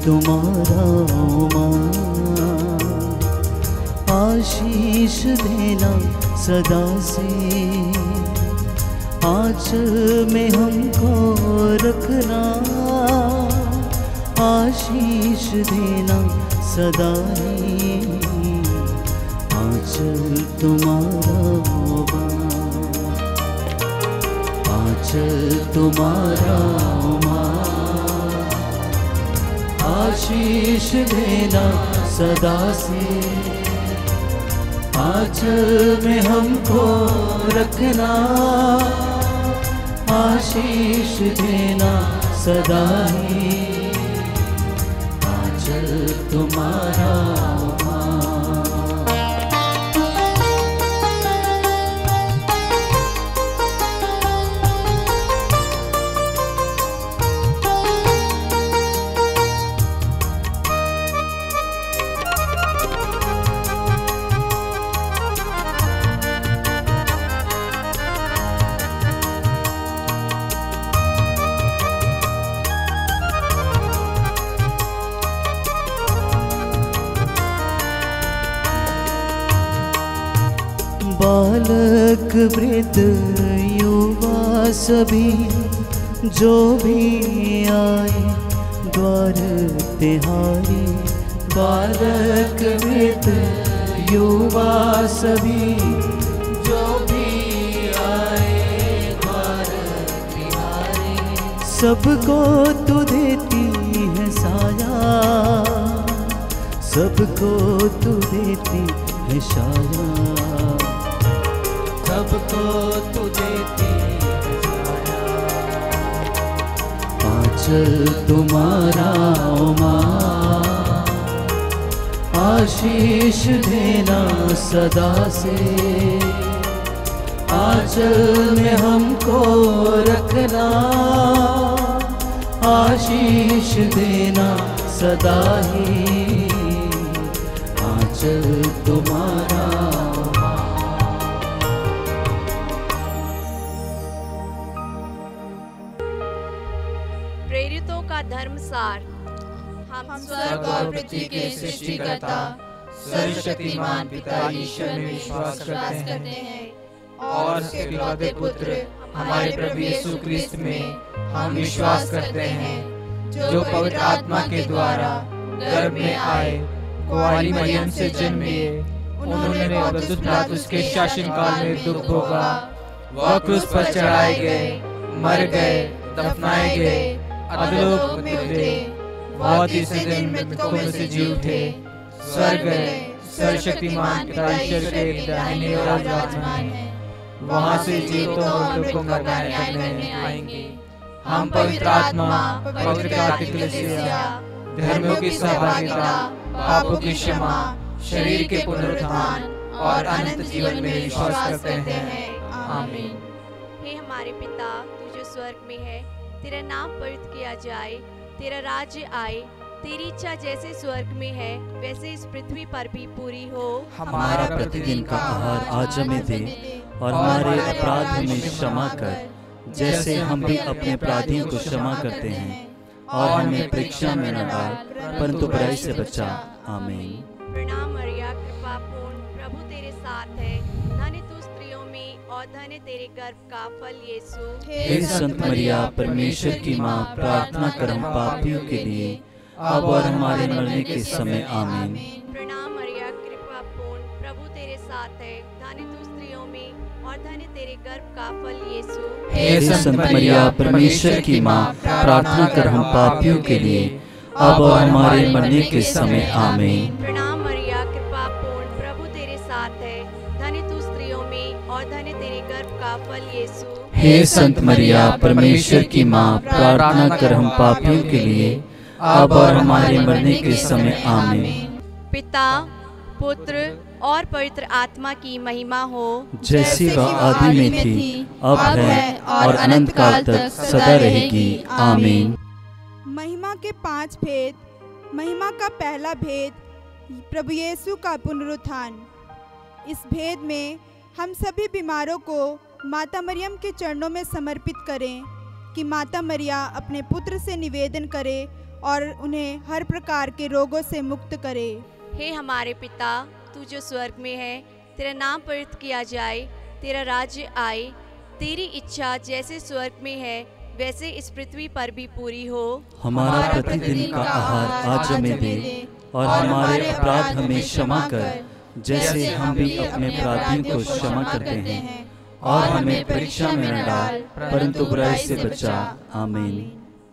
तुम्हारा माँ, आशीष देना सदा से, आंचल में हमको रखना, आशीष देना सदा ही, आंचल तुम्हारा माँ, आंचल तुम्हारा माँ, आशीष देना सदा से, आंचल में हमको रखना, आशीष देना सदा ही, आंचल तुम्हारा बालक वृद्ध युवा सभी जो भी आए द्वार तिहारी, बालक वृद्ध युवा सभी जो भी आए द्वार तिहारी, सबको तू देती है साया, सबको तू देती है साया, सबको तू देती है साया, आंचल तुम्हारा माँ, आशीष देना सदा से, आंचल में हमको रखना, आशीष देना सदा ही, आंचल तुम्हारा धर्मसार। हम स्वर्ग और पृथ्वी के सृष्टिकर्ता सर्वशक्तिमान पिता ईश्वर में विश्वास करते हैं और उसके इकलौते पुत्र हमारे प्रभु यीशु क्रिस्त में हम विश्वास करते हैं, जो पवित्र आत्मा के द्वारा गर्भ में आए, कुंवारी मरियम से जन्मे, उन्होंने पौलुस पिलातुस के शासनकाल में दुख भोगा, वह क्रूस पर चढ़ाए गए, मर गए, दफनाए गए, अधोलोक में उतरे, वह तीसरे दिन मृतकों में से जी उठे, स्वर्ग गए, सर्वशक्तिमान पिता ईश्वर के दाहिने ओर विराजमान है, वहां से जीवितों और मृतकों का न्याय करने आएंगे। हम पवित्र आत्मा, पवित्र कैथोलिक कलीसिया, धर्मों की सहभागिता, पापों की क्षमा, शरीर के पुनरुत्थान और अनंत जीवन में विश्वास करते हैं। आमीन। हे हमारे पिता, तू जो स्वर्ग में है, तेरा नाम पवित्र किया जाए, तेरा राज्य आए, तेरी इच्छा जैसे स्वर्ग में है वैसे इस पृथ्वी पर भी पूरी हो। हमारा प्रतिदिन का आहार आज हमें दे और हमारे अपराध हमें क्षमा कर, जैसे हम भी अपने अपराधियों को क्षमा करते हैं, और हमें परीक्षा में न डाल परंतु बुराई से बचा। आमीन। प्रणाम मरिया, कृपा पूर्ण, प्रभु तेरे साथ है, धन्य तू स्त्रियों में और धन्य तेरे गर्भ का फल यीशु। हे संत मरिया, परमेश्वर की माँ, प्रार्थना कर हम पापियों के लिए अब और हमारे मरने के समय। आमीन। प्रणाम मरिया, कृपा पूर्ण, प्रभु तेरे साथ है, धन्य तू स्त्रियों में और धन्य तेरे गर्भ का फल यीशु। हे संत मरिया, परमेश्वर की माँ, प्रार्थना कर हम पापियों के लिए अब और हमारे मरने के समय। आमीन। प्रणाम मरिया, कृपा पूर्ण, प्रभु तेरे साथ है, धन्य तू स्त्रियों में और धन्य तेरे गर्भ का फल यीशु। हे संत मरिया, परमेश्वर की माँ, प्रार्थना कर हम पापियों के लिए अब और हमारे मरने के समय। आमीन। पिता, पुत्र और पवित्र आत्मा की महिमा हो, जैसी वह आदि में थी, अब है और अनंत काल तक सदा रहेगी। आमीन। महिमा के 5 भेद। महिमा का पहला भेद, प्रभु यीशु का पुनरुत्थान। इस भेद में हम सभी बीमारों को माता मरियम के चरणों में समर्पित करें कि माता मरिया अपने पुत्र से निवेदन करे और उन्हें हर प्रकार के रोगों से मुक्त करे। हे हमारे पिता, तू जो स्वर्ग में है, तेरा नाम पवित्र किया जाए, तेरा राज्य आए, तेरी इच्छा जैसे स्वर्ग में है वैसे इस पृथ्वी पर भी पूरी हो। हमारा प्रतिदिन का आहार आज हमें दे, और हमारे अपराध हमें क्षमा कर, जैसे हम भी अपने अपराधियों को क्षमा करते हैं, और हमें परीक्षा में न डाल, परंतु बुराई से बचा। आमीन।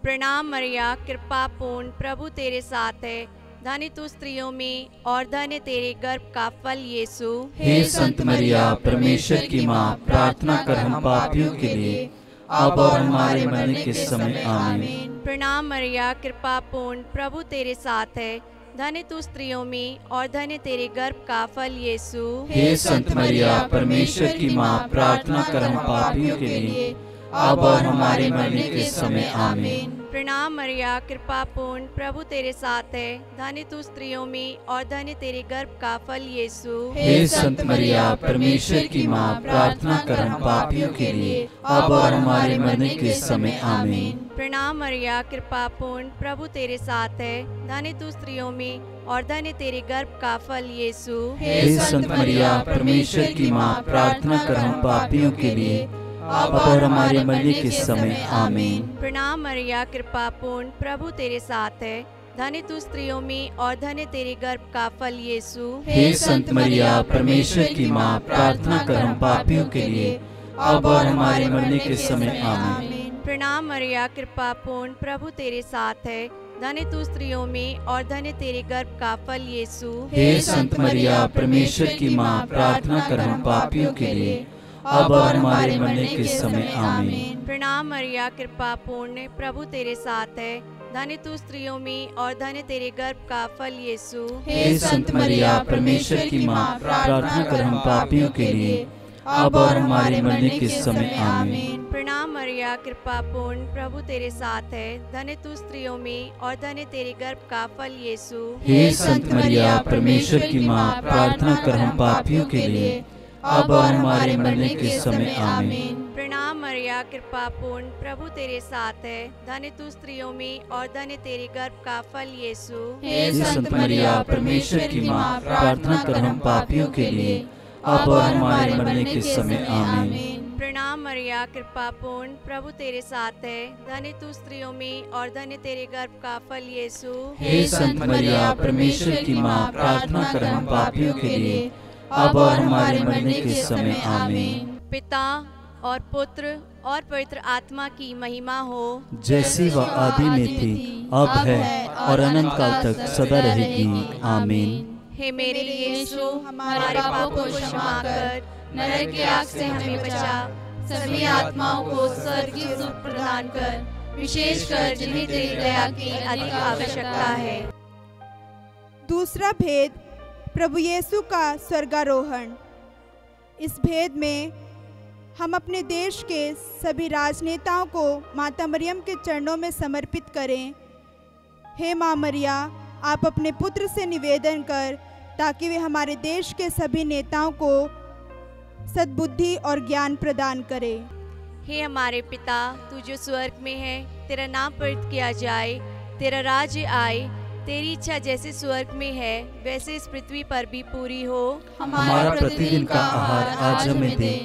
प्रणाम मरिया, कृपा पूर्ण, प्रभु तेरे साथ है, धन्य तू स्त्रियों में और धन्य तेरे गर्भ का फल यीशु। हे संत मरिया, परमेश्वर की माँ, प्रार्थना कर हम पापियों के लिए, अब और हमारे मरने के समय। आमीन। प्रणाम मरिया, कृपा पूर्ण, प्रभु तेरे साथ है, धन्य तू स्त्रियों में और धन्य तेरे गर्भ का फल यीशु। हे संत मरिया, परमेश्वर की माँ, प्रार्थना कर हम पापियों के लिए, अब और हमारे मरने के समय। आमीन। प्रणाम मरिया, कृपा पूर्ण, प्रभु तेरे साथ है, धन्य तू स्त्रियों में और धन्य तेरे गर्भ का फल यीशु। हे संत मरिया, परमेश्वर की माँ, प्रार्थना कर हम पापियों के लिए, अब और हमारे मरने के समय। आमीन। प्रणाम मरिया, कृपा पूर्ण, प्रभु तेरे साथ है, धन्य तू स्त्रियों में और धन्य तेरे गर्भ का फल यीशु। हे संत मरिया, परमेश्वर की माँ, प्रार्थना कर हम पापियों के लिए, अब और हमारे मरने के समय। आमीन। प्रणाम मरिया, कृपा पूर्ण, प्रभु तेरे साथ है, धन्य तू स्त्रियों में और धन्य तेरे गर्भ का फल यीशु। हे संत मरिया, परमेश्वर की माँ, प्रार्थना कर हम पापियों के लिए, अब और हमारे मरने के समय। आमीन। प्रणाम मरिया, कृपा पूर्ण, प्रभु तेरे साथ है, धन्य तू स्त्रियों में और धन्य तेरे गर्भ का फल यीशु। हे संत मरिया, परमेश्वर की माँ, प्रार्थना कर हम पापियों के लिए, अब और हमारे मरने के समय। आमीन। प्रणाम मरिया, कृपा पूर्ण, प्रभु तेरे साथ है, धन्य तू स्त्रियों में और धन्य तेरे गर्भ का फल यीशु। हे संत मरिया, परमेश्वर की माँ, प्रार्थना कर हम पापियों के लिए, अब और हमारे मरने के समय। आमीन। प्रणाम मरिया, कृपा पूर्ण, प्रभु तेरे साथ है, धन्य तू स्त्रियों में और धन्य तेरे गर्भ का फल यीशु। हे संत मरिया, परमेश्वर की माँ, प्रार्थना कर हम पापियों के लिए, अब और हमारे मरने के समय। आमीन। प्रणाम मरिया, कृपा पूर्ण, प्रभु तेरे साथ है, धन्य तू स्त्रियों में और धन्य तेरे गर्भ का फल यीशु। हे संत मरिया, परमेश्वर की माँ, प्रार्थना कर हम पापियों के लिए, अब और हमारे मरने के समय। आमीन। प्रणाम मरिया, कृपा पूर्ण, प्रभु तेरे साथ है, धन्य तू स्त्रियों में और धन्य तेरे गर्भ का फल यीशु। हे संत मरिया, परमेश्वर की माँ, प्रार्थना कर हम पापियों के लिए, अब और हमारे मरने के समय। आमीन। पिता और पुत्र और पवित्र आत्मा की महिमा हो, जैसी वह आदि में थी, अब है और अनंत काल तक सदा रहेगी। आमीन। हे मेरे यीशु, हमारे पापों को क्षमा कर, नरक की आग से हमें बचा, सभी आत्माओं को स्वर्गीय सुख प्रदान कर, विशेषकर जिन्हें तेरी दया की अधिक आवश्यकता है। दूसरा भेद, प्रभु यीशु का स्वर्गारोहण। इस भेद में हम अपने देश के सभी राजनेताओं को माता मरियम के चरणों में समर्पित करें। हे माँ मरिया, आप अपने पुत्र से निवेदन कर ताकि वे हमारे देश के सभी नेताओं को सद्बुद्धि और ज्ञान प्रदान करें। हे हमारे पिता, तू जो स्वर्ग में है, तेरा नाम पवित्र किया जाए, तेरा राज्य आए, तेरी इच्छा जैसे स्वर्ग में है वैसे इस पृथ्वी पर भी पूरी हो। हमारा प्रतिदिन का आहार आज हमें दे,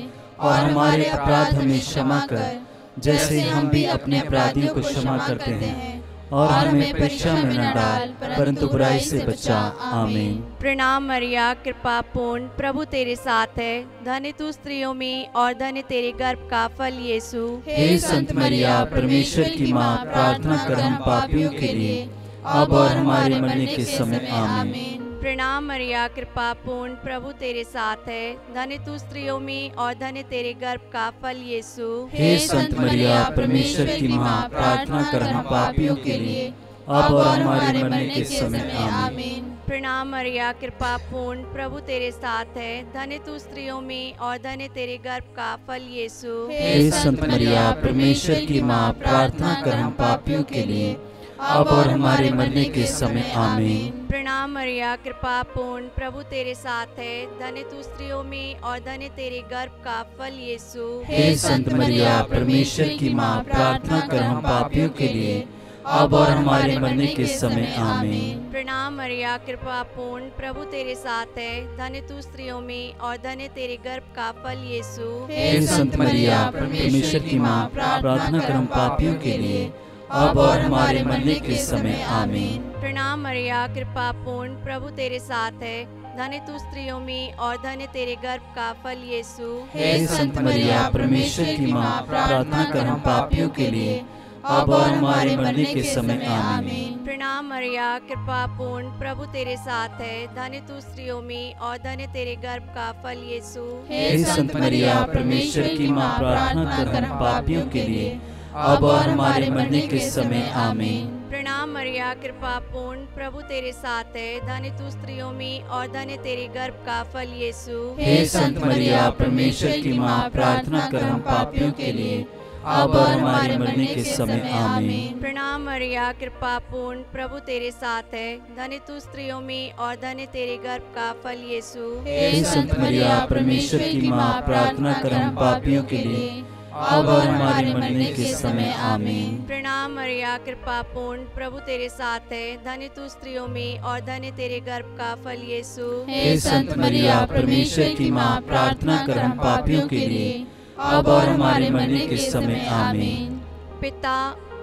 और हमारे अपराध हमें क्षमा कर, जैसे हम भी अपने अपराधियों को क्षमा करते हैं, और हमें परीक्षा में न डाल, परंतु बुराई से बचा। आमीन। प्रणाम मरिया, कृपा पूर्ण, प्रभु तेरे साथ है, धन्य तू स्त्रियों में और धन्य तेरे गर्भ का फल यीशु। हे संत मरिया, परमेश्वर की माँ, प्रार्थना कर हम पापियों के लिए, अब और हमारे मरने के समय। आमीन। प्रणाम मरिया, कृपा पूर्ण, प्रभु तेरे साथ है, धन्य तू स्त्रियों में और धन्य तेरे गर्भ का फल यीशु। हे संत मरिया, परमेश्वर की माँ, प्रार्थना कर हम पापियों के लिए, अब और हमारे मरने के समय। आमीन। प्रणाम मरिया, कृपा पूर्ण, प्रभु तेरे साथ है, धन्य तू स्त्रियों में और धन्य तेरे गर्भ का फल यीशु। हे संत मरिया, परमेश्वर की माँ, प्रार्थना कर हम पापियों के लिए, अब और हमारे मरने के समय। आमीन। प्रणाम मरिया, कृपा पूर्ण, प्रभु तेरे साथ है, धन्य तू स्त्रियों में और धन्य तेरे गर्भ का फल यीशु। हे संत मरिया, परमेश्वर की माँ, प्रार्थना कर हम पापियों के लिए, अब और हमारे मरने के समय आमीन। प्रणाम मरिया, कृपा पूर्ण, प्रभु तेरे साथ है, धन्य तू स्त्रियों में और धन्य तेरे गर्भ का फल यीशु। हे संत मरिया, परमेश्वर की माँ, प्रार्थना कर हम पापियों के लिए, अब और हमारे मरने के समय आमीन। प्रणाम मरिया, कृपा पूर्ण, प्रभु तेरे साथ है, धन्य तू स्त्रियों में और धन्य तेरे गर्भ का फल यीशु। हे संत मरिया, परमेश्वर की माँ, प्रार्थना कर हम पापियों के लिए, अब और हमारे मरने के समय आमीन। प्रणाम मरिया, कृपा पूर्ण, प्रभु तेरे साथ है, धन्य तू स्त्रियों में और धन्य तेरे गर्भ का फल यीशु। हे संत मरिया, परमेश्वर की माँ, प्रार्थना कर हम पापियों के लिए, अब और हमारे मरने के समय आमीन। प्रणाम मरिया, कृपा पूर्ण, प्रभु तेरे साथ है, धन्य तू स्त्रियों में और धन्य तेरे गर्भ का फल यीशु। हे संत मरिया, परमेश्वर की माँ, प्रार्थना कर हम पापियों के लिए, अब और हमारे मरने के समय आमीन। प्रणाम मरिया, कृपा पूर्ण, प्रभु तेरे साथ है, धन्य तू स्त्रियों में और धन्य तेरे गर्भ का फल यीशु। हे संत मरिया, परमेश्वर की माँ, प्रार्थना कर हम पापियों के लिए, अब और हमारे मरने के समय आमीन। प्रणाम मरिया, कृपा पूर्ण, प्रभु तेरे साथ है, धन्य तू स्त्रियों में और धन्य तेरे गर्भ का फल यीशु। हे संत मरिया, परमेश्वर की माँ, प्रार्थना कर हम पापियों के लिए, अब और हमारे मरने के समय आमीन। पिता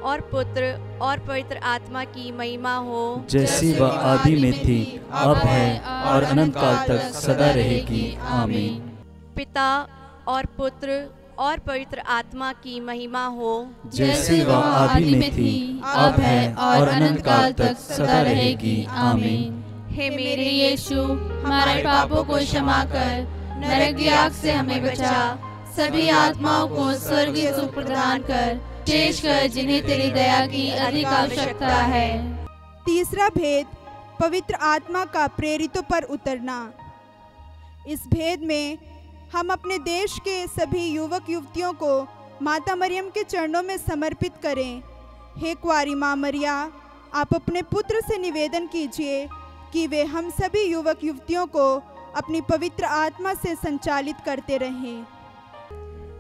और पुत्र और पवित्र आत्मा की महिमा हो, जैसी वह आदि में थी, अब है और अनंत काल तक सदा रहेगी आमीन। पिता और पुत्र और पवित्र आत्मा की महिमा हो, जैसी वह आदि में थी, अब है और अनंत काल तक सदा रहेगी आमीन। हे मेरे यीशु, हमारे पापों को क्षमा कर, नरक की आग से हमें बचा, सभी आत्माओं को स्वर्गीय सुख प्रदान कर, शेष कर जिन्हें तेरी दया की अधिक आवश्यकता है। तीसरा भेद, पवित्र आत्मा का प्रेरितों पर उतरना। इस भेद में हम अपने देश के सभी युवक युवतियों को माता मरियम के चरणों में समर्पित करें। हे कुंवारी माँ मरिया, आप अपने पुत्र से निवेदन कीजिए कि वे हम सभी युवक युवतियों को अपनी पवित्र आत्मा से संचालित करते रहें।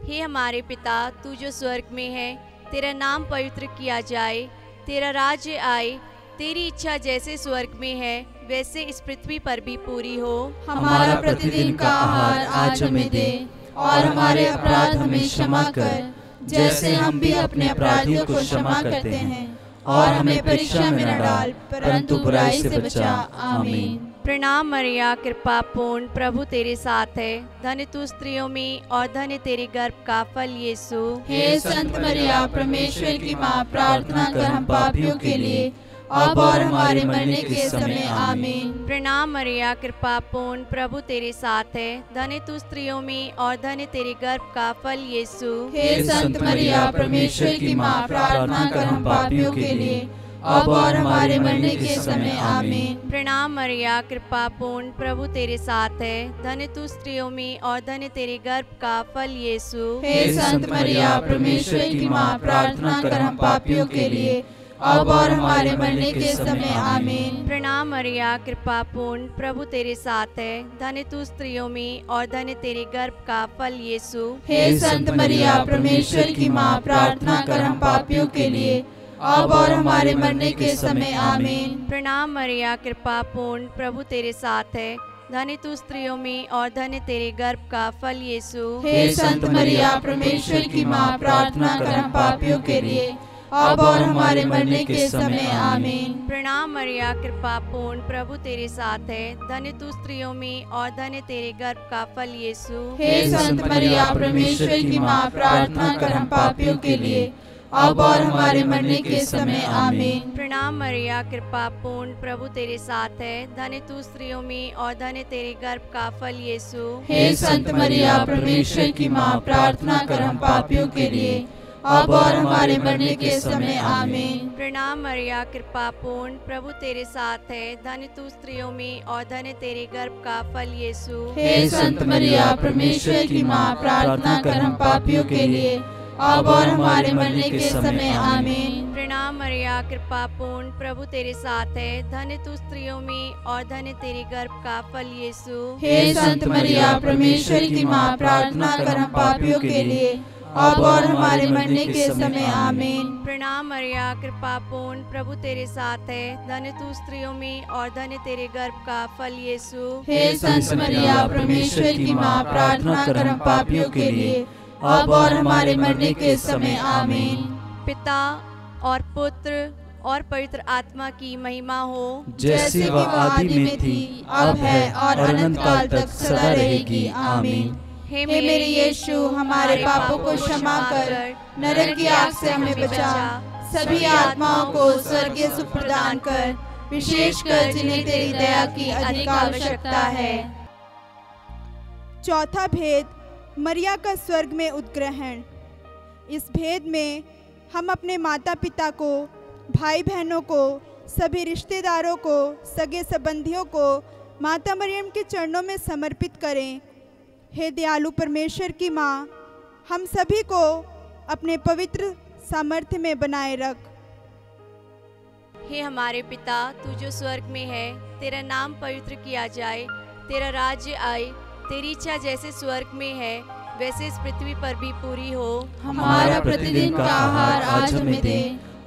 हे हमारे पिता, तू जो स्वर्ग में है, तेरा नाम पवित्र किया जाए, तेरा राज्य आए, तेरी इच्छा जैसे स्वर्ग में है वैसे इस पृथ्वी पर भी पूरी हो। हमारा प्रतिदिन का आहार आज हमें दे, और हमारे अपराध हमें क्षमा कर, जैसे हम भी अपने अपराधियों को क्षमा करते हैं, और हमें परीक्षा में न डाल, परंतु बुराई से बचा। आमीन। प्रणाम मरिया, कृपा पूर्ण, प्रभु तेरे साथ है, धन्य तू स्त्रियों में और धन्य तेरे गर्भ का फल यीशु। हे संत मरिया, परमेश्वर की माँ, प्रार्थना कर हम पापियों के लिए, अब और हमारे मरने के समय आमीन। प्रणाम मरिया, कृपा पूर्ण, प्रभु तेरे साथ है, धन्य तू स्त्रियों में और धन्य तेरे गर्भ का फल यीशु। हे संत मरिया, परमेश्वर की माँ, प्रार्थना कर हम पापियों के लिए, अब और हमारे मरने के समय आमीन। प्रणाम मरिया, कृपा पूर्ण, प्रभु तेरे साथ है, धन्य तू स्त्रियों में और धन्य तेरे गर्भ का फल यीशु। हे संत मरिया, परमेश्वर की माँ, प्रार्थना कर हम पापियों के लिए, अब और हमारे मरने के समय आमीन। प्रणाम मरिया, कृपा पूर्ण, प्रभु तेरे साथ है, धन्य तू स्त्रियों में और धन्य तेरे गर्भ का फल यीशु। हे संत मरिया, परमेश्वर की माँ, प्रार्थना कर हम पापियों के लिए, अब और हमारे मरने के समय आमीन। प्रणाम मरिया, कृपा पूर्ण, प्रभु तेरे साथ है, धन्य तू स्त्रियों में और धन्य तेरे गर्भ का फल यीशु। हे संत मरिया, परमेश्वर की माँ, प्रार्थना कर हम पापियों के लिए, अब और हमारे मरने के समय आमीन। प्रणाम मरिया, कृपा पूर्ण, प्रभु तेरे साथ है, धन्य तू स्त्रियों में और धन्य तेरे गर्भ का फल यीशु। हे संत मरिया, परमेश्वर की माँ, प्रार्थना कर हम पापियों के लिए, अब और हमारे मरने के समय आमीन। प्रणाम मरिया, कृपा पूर्ण, प्रभु तेरे साथ है, धन्य तू स्त्रियों में और धन्य तेरे गर्भ का फल यीशु। हे संत मरिया, परमेश्वर की माँ, प्रार्थना कर हम पापियों के लिए, अब और हमारे मरने के समय आमीन। प्रणाम मरिया, कृपा पूर्ण, प्रभु तेरे साथ है, धन्य तू स्त्रियों में और धन्य तेरे गर्भ का फल यीशु। हे संत मरिया, परमेश्वर की माँ, प्रार्थना कर हम पापियों के लिए, अब और हमारे मरने के समय आमीन। प्रणाम मरिया, कृपा पूर्ण, प्रभु तेरे साथ है, धन्य तू स्त्रियों में और धन्य तेरे गर्भ का फल यीशु। हे संत मरिया, परमेश्वर की माँ, प्रार्थना कर हम पापियों के लिए, अब और हमारे मरने के समय आमीन। प्रणाम मरिया, कृपा पूर्ण, प्रभु तेरे साथ है, धन्य तू स्त्रियों में और धन्य तेरे गर्भ का फल यीशु। हे संत मरिया, परमेश्वर की माँ, प्रार्थना कर हम पापियों के लिए, अब और हमारे मरने के समय आमीन। पिता और पुत्र और पवित्र आत्मा की महिमा हो, जैसे वह आदि में थी, अब है और अनंत काल तक सदा रहेगी। आमीन। हे मेरे यीशु, हमारे पापों को क्षमा कर, नरक की आग से हमें बचा, सभी आत्माओं को स्वर्गीय सुख प्रदान कर, विशेषकर जिन्हें तेरी दया की अधिक आवश्यकता है। चौथा भेद, मरिया का स्वर्ग में उत्ग्रहण। इस भेद में हम अपने माता पिता को, भाई बहनों को, सभी रिश्तेदारों को, सगे संबंधियों को माता मरियम के चरणों में समर्पित करें। हे दयालु परमेश्वर की माँ, हम सभी को अपने पवित्र सामर्थ्य में बनाए रख। हे हमारे पिता, तू जो स्वर्ग में है, तेरा नाम पवित्र किया जाए, तेरा राज्य आए, तेरी इच्छा जैसे स्वर्ग में है वैसे इस पृथ्वी पर भी पूरी हो। हमारा प्रतिदिन का आहार आज हमें दे,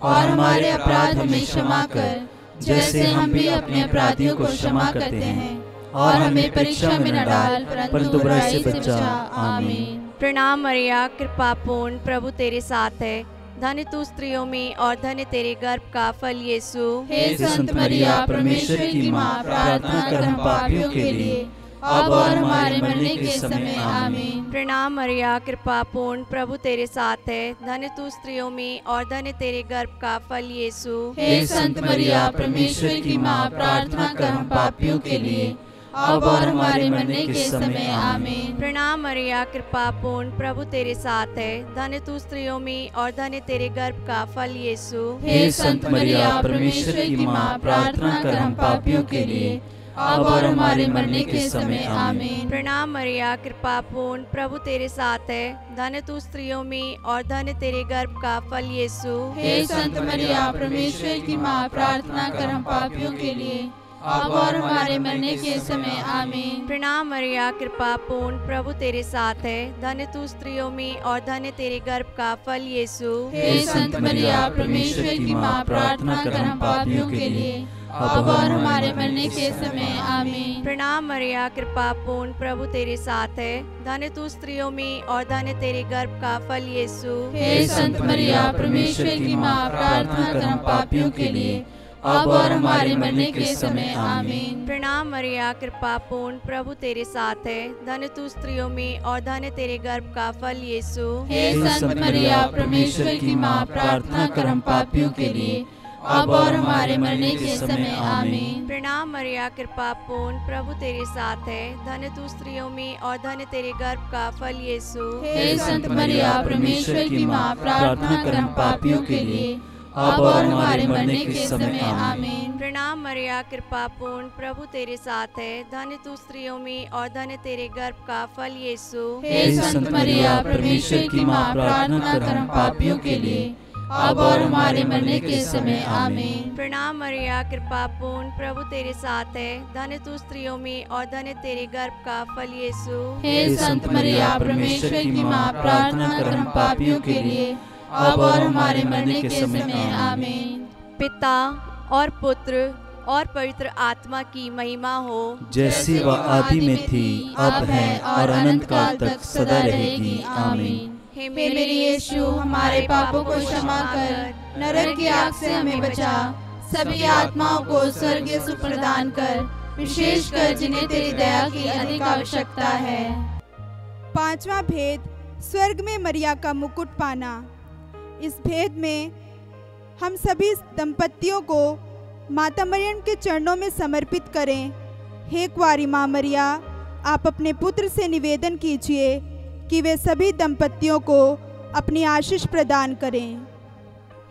और हमारे अपराध हमें क्षमा कर, जैसे हम भी अपने अपराधियों को क्षमा करते हैं, और हमें परीक्षा में न डाल, परंतु बुराई से बचा। आमीन। प्रणाम मरिया, कृपा पूर्ण, प्रभु तेरे साथ है, धन्य तू स्त्रियों में और धन्य तेरे गर्भ का फल यीशु। हे संत मरिया, परमेश्वर की माँ, प्रार्थना कर हम पापियों के लिए, अब और हमारे मरने के समय आमीन। प्रणाम मरिया, कृपा पूर्ण, प्रभु तेरे साथ है, धन्य तू स्त्रियों में और धन्य तेरे गर्भ का फल यीशु। हे संत मरिया, परमेश्वर की माँ, प्रार्थना कर हम पापियों के लिए, अब और हमारे मरने के समय आमीन। प्रणाम मरिया, कृपा पूर्ण, प्रभु तेरे साथ है, धन्य तू स्त्रियों में और धन्य तेरे गर्भ का फल यीशु। हे संत मरिया, परमेश्वर की माँ, प्रार्थना कर हम पापियों के लिए, अब और हमारे मरने के समय आमीन। प्रणाम मरिया, कृपा पूर्ण, प्रभु तेरे साथ है, धन्य तू स्त्रियों में और धन्य तेरे गर्भ का फल यीशु। हे संत मरिया, परमेश्वर की माँ, प्रार्थना कर हम पापियों के लिए, अब और हमारे मरने के समय आमीन। प्रणाम मरिया, कृपा पूर्ण, प्रभु तेरे साथ है, धन्य तू स्त्रियों में और धन्य तेरे गर्भ का फल यीशु। हे संत मरिया, परमेश्वर की माँ, प्रार्थना कर हम पापियों के लिए, अब और हमारे मरने के समय आमीन। प्रणाम मरिया, कृपा पूर्ण, प्रभु तेरे साथ है, धन्य तू स्त्रियों में और धन्य तेरे गर्भ का फल यीशु। हे संत मरिया, परमेश्वर की माँ, प्रार्थना कर हम पापियों के लिए, अब और हमारे मरने के समय आमीन। प्रणाम मरिया, कृपा पूर्ण, प्रभु तेरे साथ है, धन्य तू स्त्रियों में और धन्य तेरे गर्भ का फल यीशु। हे संत मरिया, परमेश्वर की माँ, प्रार्थना कर हम पापियों के लिए, अब और हमारे मरने के समय आमीन। प्रणाम मरिया, कृपा पूर्ण, प्रभु तेरे साथ है, धन्य तू स्त्रियों में और धन्य तेरे गर्भ का फल यीशु। हे संत मरिया, परमेश्वर की माँ, प्रार्थना कर हम पापियों के लिए, अब और हमारे मरने के समय आमीन। प्रणाम मरिया, कृपा पूर्ण, प्रभु तेरे साथ है, धन्य तू स्त्रियों में और धन्य तेरे गर्भ का फल यीशु। हे संत मरिया, परमेश्वर की माँ, प्रार्थना कर हम पापियों के लिए, अब और हमारे मरने के समय आमीन। प्रणाम मरिया, कृपा पूर्ण, प्रभु तेरे साथ है, धन्य तू स्त्रियों में और धन्य तेरे गर्भ का फल यीशु। हे संत मरिया, परमेश्वर की माँ, प्रार्थना कर हम पापियों के लिए, अब और हमारे मरने के समय आमीन। पिता और पुत्र और पवित्र आत्मा की महिमा हो, जैसी वह आदि में थी, अब है और अनंत काल तक सदा रहेगी। आमीन। हे मेरे यीशु, हमारे पापों को क्षमा कर, नरक की आग से हमें बचा, सभी आत्माओं को स्वर्गीय सुख प्रदान कर, विशेषकर जिन्हें तेरी दया की अधिक आवश्यकता है। पांचवा भेद, स्वर्ग में मरिया का मुकुट पाना। इस भेद में हम सभी दंपतियों को माता मरियम के चरणों में समर्पित करें। हे कुंवारी माँ मरिया, आप अपने पुत्र से निवेदन कीजिए कि वे सभी दंपतियों को अपनी आशीष प्रदान करें।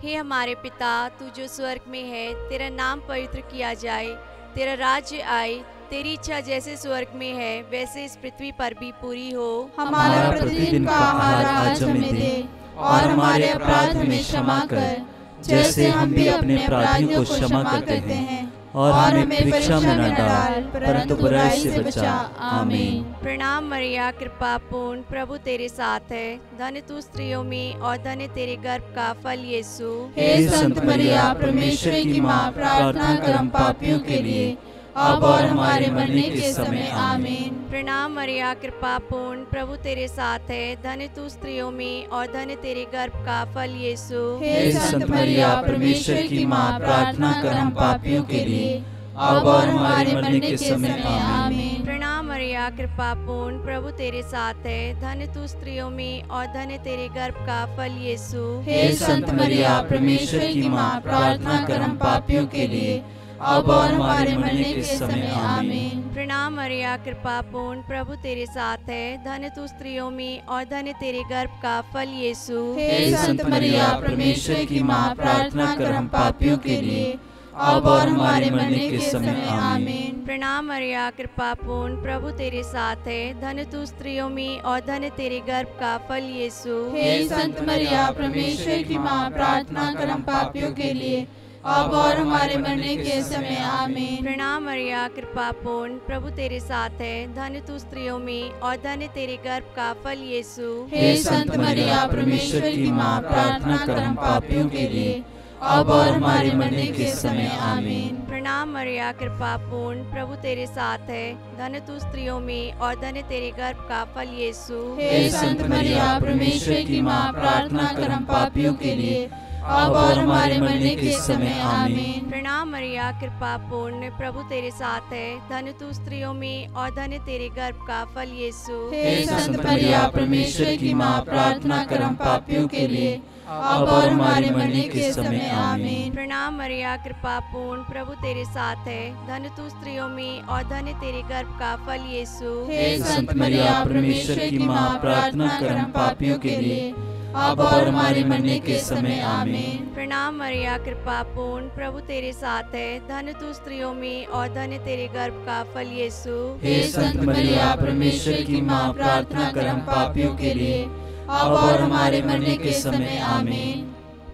हे हमारे पिता, तू जो स्वर्ग में है, तेरा नाम पवित्र किया जाए, तेरा राज्य आए, तेरी इच्छा जैसे स्वर्ग में है वैसे इस पृथ्वी पर भी पूरी हो। हमारा प्रतिदिन का आहार आज हमें दे, और हमारे अपराध हमें क्षमा कर, जैसे हम भी अपने अपराधियों को क्षमा करते हैं, और हमें परीक्षा में न डाल, परंतु बुराई से बचा। आमीन। प्रणाम मरिया, कृपा पूर्ण, प्रभु तेरे साथ है। धन्य तू स्त्रियों में और धन्य तेरे गर्भ का फल यीशु। हे संत मरिया, परमेश्वर की माँ, प्रार्थना कर हम पापियों के लिए, अब और हमारे मरने के समय। आमीन। प्रणाम मरिया, कृपा पूर्ण, प्रभु तेरे साथ है। धन्य तू स्त्रियों में और धन्य तेरे गर्भ का फल यीशु। हे संत मरिया, परमेश्वर की माँ, प्रार्थना कर हम पापियों के लिए, अब और हमारे मरने के समय। आमीन। प्रणाम मरिया, कृपा पूर्ण, प्रभु तेरे साथ है। धन्य तू स्त्रियों में और धन्य तेरे गर्भ का फल यीशु। हे संत मरिया, परमेश्वर की माँ, प्रार्थना कर हम पापियों के लिए, अब और हमारे मरने के समय। आमीन। प्रणाम मरिया, कृपा पूर्ण, प्रभु तेरे साथ है। धन्य तू स्त्रियों में और धन्य तेरे गर्भ का फल यीशु। हे संत मरिया, परमेश्वर की माँ, प्रार्थना कर हम पापियों के लिए, अब और हमारे मरने के समय। आमीन। प्रणाम मरिया, कृपा पूर्ण, प्रभु तेरे साथ है। धन्य तू स्त्रियों में और धन्य तेरे गर्भ का फल यीशु। हे संत मरिया, परमेश्वर की माँ, प्रार्थना कर हम पापियों के लिए, अब और हमारे मरने के समय। आमीन। प्रणाम मरिया, कृपा पूर्ण, प्रभु तेरे साथ है। धन्य तू स्त्रियों में और धन्य तेरे गर्भ का फल यीशु। हे संत मरिया, परमेश्वर की माँ, प्रार्थना कर हम पापियों के लिए, अब और हमारे मरने के समय। आमीन। प्रणाम मरिया, कृपा पूर्ण, प्रभु तेरे साथ है। धन्य तू स्त्रियों में और धन्य तेरे गर्भ का फल यीशु। हे संत मरिया, परमेश्वर की माँ, प्रार्थना कर हम पापियों के लिए, अब और हमारे मरने के समय। आमीन। प्रणाम मरिया, कृपा पूर्ण, प्रभु तेरे साथ है। धन्य तू स्त्रियों में और धन्य तेरे गर्भ का फल यीशु। हे संत मरिया, परमेश्वर की माँ, प्रार्थना कर हम पापियों के लिए, अब और हमारे मरने के समय। आमीन। प्रणाम मरिया, कृपा पूर्ण, प्रभु तेरे साथ है। धन्य तू स्त्रियों में और धन्य तेरे गर्भ का फल यीशु। हे संत मरिया, परमेश्वर की माँ, प्रार्थना कर हम पापियों के लिए, अब और हमारे मरने के समय। आमीन। प्रणाम मरिया, कृपा पूर्ण, प्रभु तेरे साथ है। धन्य तू स्त्रियों में और धन्य तेरे गर्भ का फल यीशु। हे संत मरिया, परमेश्वर की माँ, प्रार्थना कर हम पापियों के लिए, अब और हमारे मरने के समय। आमीन।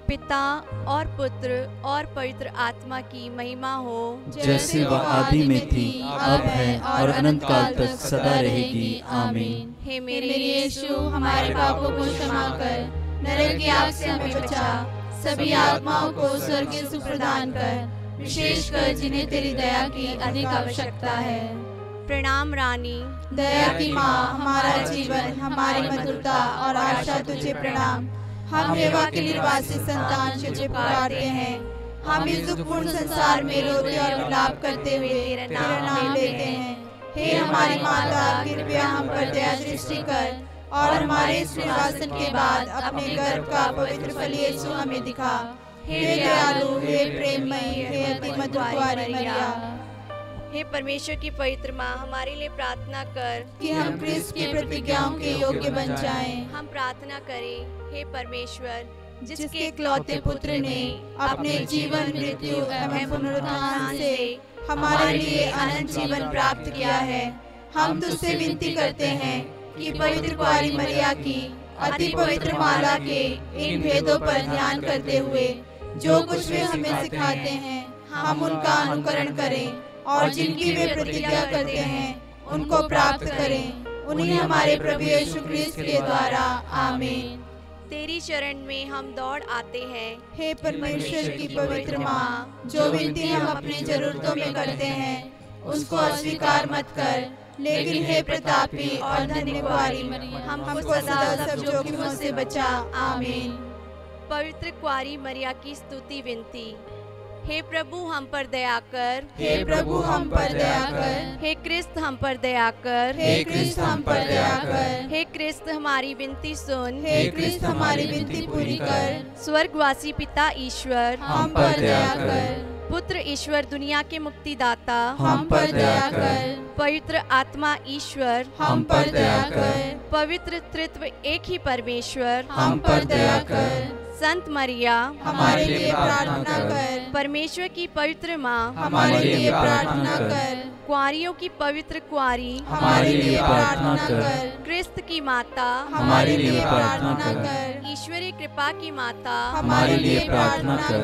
पिता और पुत्र और पवित्र आत्मा की महिमा हो, जैसे वह आदि में थी, अब है और अनंत काल तक सदा रहेगी। आमीन। हे मेरे यीशु, हमारे पापों को क्षमा कर, नरक की आग से हमें बचा, सभी आत्माओं को स्वर्गीय सुख प्रदान कर, विशेषकर जिन्हें तेरी दया की अधिक आवश्यकता है। प्रणाम रानी, दया की माँ, हमारा जीवन, हमारी मधुरता और आशा तुझे प्रणाम। हम हेवा के निर्वासी संतान तुझे पुकारते हैं। हम इस दुखपूर्ण संसार में रोते और विलाप करते हुए तेरा नाम लेते हैं। हे हमारी माता, कृपया हम पर दया दृष्टि कर और हमारे इस निर्वासन के बाद अपने गर्भ का पवित्र फल यीशु हमें दिखा। हे दयालु, हे प्रेममयी, हे अति मधुर कुंवारी मरिया, हे परमेश्वर की पवित्र माँ, हमारे लिए प्रार्थना कर कि हम क्रिस्त की प्रतिज्ञाओं के योग्य बन जाएं। हम प्रार्थना करें, हे परमेश्वर, जिसके इकलौते पुत्र ने अपने जीवन, मृत्यु एवं पुनरुत्थान से हमारे लिए अनंत जीवन प्राप्त किया है, हम तुझसे विनती करते हैं कि पवित्र कुंवारी मरिया की अति पवित्र माला के इन भेदों पर ध्यान करते हुए जो कुछ वे हमें सिखाते हैं, हम उनका अनुकरण करें और जिनकी वे प्रतिज्ञा करते हैं उनको प्राप्त करें। उन्हीं हमारे प्रभु यीशु क्रिस्त के द्वारा। आमीन। तेरी शरण में हम दौड़ आते हैं। हे परमेश्वर की पवित्र माँ, जो विनती हम अपनी जरूरतों में करते हैं उसको अस्वीकार मत कर, लेकिन हे प्रतापी और धन्य कुंवारी मरिया, हमको सदा सब जोखिमों से बचा। आमीन। पवित्र कुंवारी मरिया की स्तुति विनती। हे प्रभु हम पर दया कर, हे प्रभु हम पर दया कर, हे क्रिस्त हम पर दया कर, हे क्रिस्त हम पर दया कर, हे क्रिस्त हमारी विनती सुन, हे क्रिस्त हमारी विनती पूरी कर। स्वर्गवासी पिता ईश्वर हम पर दया कर, पुत्र ईश्वर दुनिया के मुक्तिदाता हम पर दया कर, पवित्र आत्मा ईश्वर हम पर दया कर, पवित्र त्रित्व एक ही परमेश्वर हम पर दया कर, संत मरिया हमारे लिए प्रार्थना कर। परमेश्वर की पवित्र माँ हमारे लिए प्रार्थना कर। कुंवारियों की पवित्र कुंवारी हमारे लिए प्रार्थना कर। क्रिस्त की माता हमारे लिए प्रार्थना कर। ईश्वरीय कृपा की माता हमारे लिए प्रार्थना कर।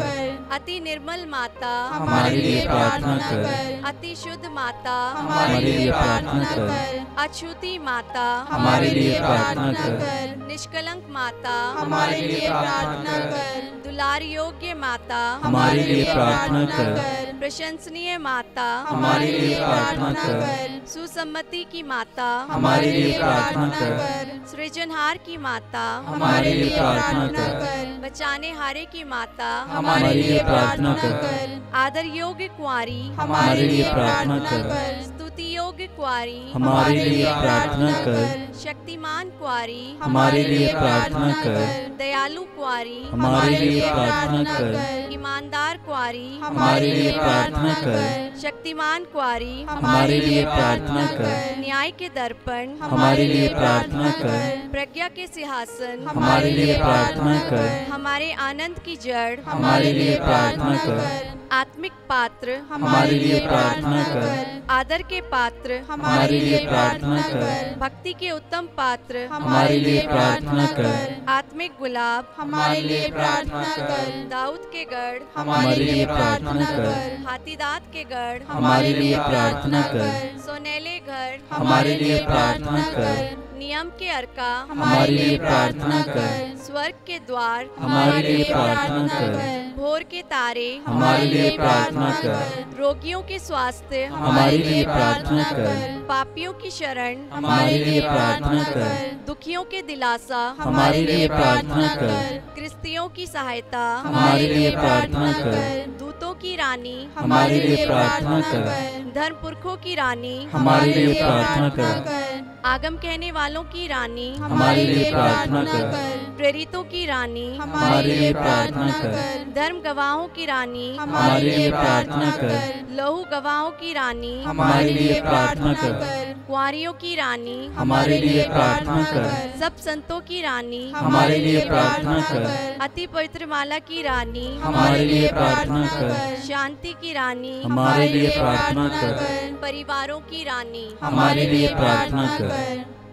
अति निर्मल माता हमारे लिए प्रार्थना कर। अति शुद्ध माता हमारे लिए प्रार्थना कर। अछूती माता हमारे लिए प्रार्थना कर। निष्कलंक माता हमारे लिए प्रार्थना कर। दुलार योग्य माता हमारे लिए प्रार्थना कर। प्रशंसनीय माता हमारे लिए प्रार्थना कर। सुसम्मति की माता हमारे लिए प्रार्थना कर। सृजनहार की माता हमारे लिए प्रार्थना कर। बचाने हारे की माता हमारे लिए प्रार्थना कर। आदर योग्य कुंवारी हमारे लिए प्रार्थना कर। स्तुति योग्य कुंवारी हमारे लिए प्रार्थना कर। शक्तिमान कुंवारी हमारे लिए प्रार्थना कर। दयालु कुंवारी हमारे लिए प्रार्थना कर। ईमानदार कुंवारी हमारे लिए प्रार्थना कर। शक्तिमान कुंवारी हमारे लिए प्रार्थना कर। न्याय के दर्पण हमारे लिए प्रार्थना कर। प्रज्ञा के सिंहासन हमारे लिए प्रार्थना कर। हमारे आनंद की जड़ हमारे लिए प्रार्थना कर। आत्मिक पात्र हमारे लिए प्रार्थना कर। आदर के पात्र हमारे लिए प्रार्थना कर। भक्ति के उत्तम पात्र हमारे लिए प्रार्थना कर। आत्मिक गुलाब हमारे लिए प्रार्थना कर। दाऊद के गढ़ हमारे लिए प्रार्थना कर। हाथीदांत के गढ़ हमारे लिए प्रार्थना कर। सोनेले घर हमारे लिए प्रार्थना कर। नियम के अर्का हमारे लिए प्रार्थना कर। स्वर्ग के द्वार हमारे लिए प्रार्थना कर। भोर के तारे हमारे लिए प्रार्थना कर। रोगियों के स्वास्थ्य हमारे लिए प्रार्थना कर। पापियों की शरण हमारे लिए प्रार्थना कर। दुखियों के दिलासा हमारे लिए प्रार्थना कर। क्रिस्तियों की सहायता हमारे लिए प्रार्थना कर। दूतों की रानी हमारे लिए प्रार्थना कर। धर्म पुरखों की रानी हमारे लिए प्रार्थना कर। आगम कहने वालों की रानी हमारे लिए प्रार्थना कर। प्रेरितों की रानी हमारे लिए प्रार्थना कर। धर्म गवाहों की रानी हमारे लिए प्रार्थना कर। लहू गवाहों की रानी हमारे लिए प्रार्थना कर। कुंवारियों की रानी हमारे लिए प्रार्थना कर। सब संतों की रानी हमारे लिए प्रार्थना कर। अति पवित्र माला की रानी हमारे लिए प्रार्थना कर। शांति की रानी हमारे लिए प्रार्थना कर। परिवारों की रानी हमारे लिए प्रार्थना कर।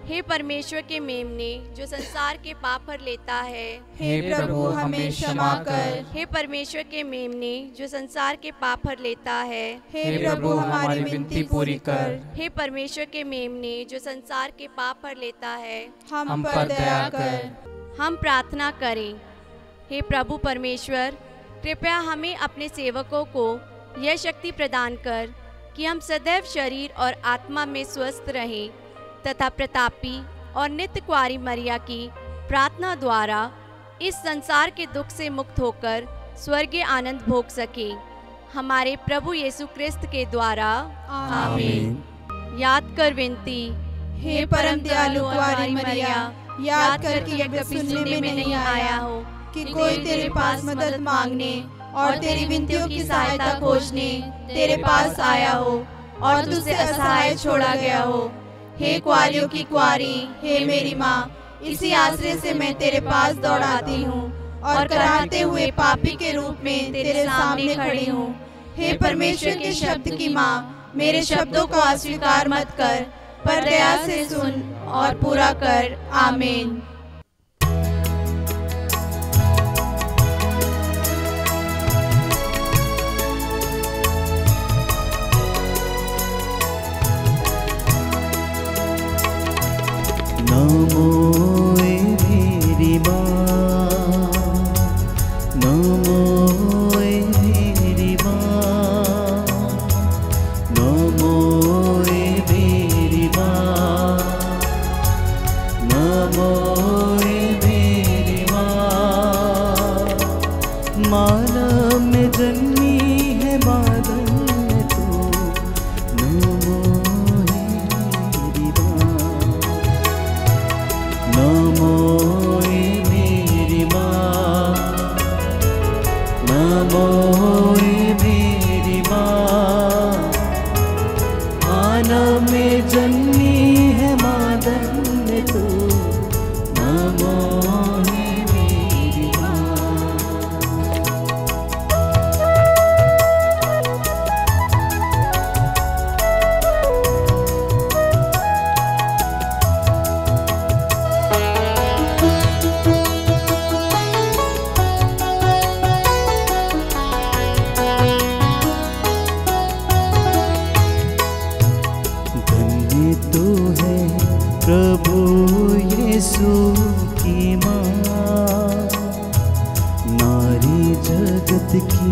हे परमेश्वर के मेमने जो संसार के पाप हर लेता है, हे प्रभु हमें क्षमा कर। हे परमेश्वर के मेमने जो संसार के पाप हर लेता है, हे प्रभु हमारी विनती पूरी कर। हे परमेश्वर के मेमने जो संसार के पाप हर लेता है, हम पर दया कर। हम प्रार्थना करें। हे प्रभु परमेश्वर, कृपया हमें अपने सेवकों को यह शक्ति प्रदान कर कि हम सदैव शरीर और आत्मा में स्वस्थ रहें तथा प्रतापी और नित्य कुंवारी मरिया की प्रार्थना द्वारा इस संसार के दुख से मुक्त होकर स्वर्गीय आनंद भोग सके। हमारे प्रभु यीशु क्रिस्त के द्वारा आमीन। याद कर विनती। हे परम दयालु कुंवारी मरिया, याद कर कि यह कभी सुनने में नहीं आया हो कि कोई तेरे पास मदद मांगने और तेरी विनतियों की सहायता खोजने तेरे पास आया हो और तुझसे असहाय छोड़ा गया हो। हे कुंवारियों की कुंवारी, हे मेरी माँ, इसी आश्रय से मैं तेरे पास दौड़ाती हूँ और कराहते हुए पापी के रूप में तेरे सामने खड़ी हूँ। हे परमेश्वर के शब्द की माँ, मेरे शब्दों को अस्वीकार मत कर, पर दया से सुन और पूरा कर। आमीन। नमो मेरी माँ, नमो मेरी माँ, नमो मेरी माँ, नमो मेरी माँ। मानव में जन्मी है बादल में तू, नमो मेरी माँ, नमो मेरी माँ, नमो मेरी माँ। मानव में जन्मी है मादन में तू, नमो मेरी माँ। प्रभु यीशु की माँ, नारी जगत की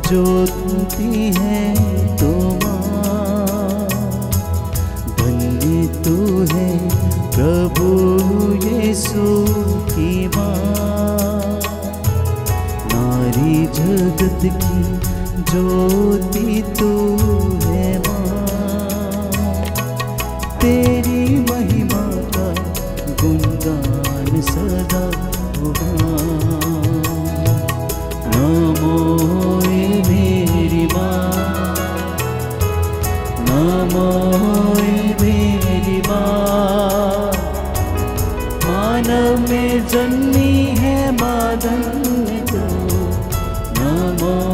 ज्योति है तो माँ, धन्य तू है प्रभु यीशु की माँ, नारी जगत की ज्योति तू है माँ, तेरी महिमा का गुणगान सदा होगा। नमो मेरी माँ, नमो मेरी माँ, मानव में जन्मी है मादन तो, नमो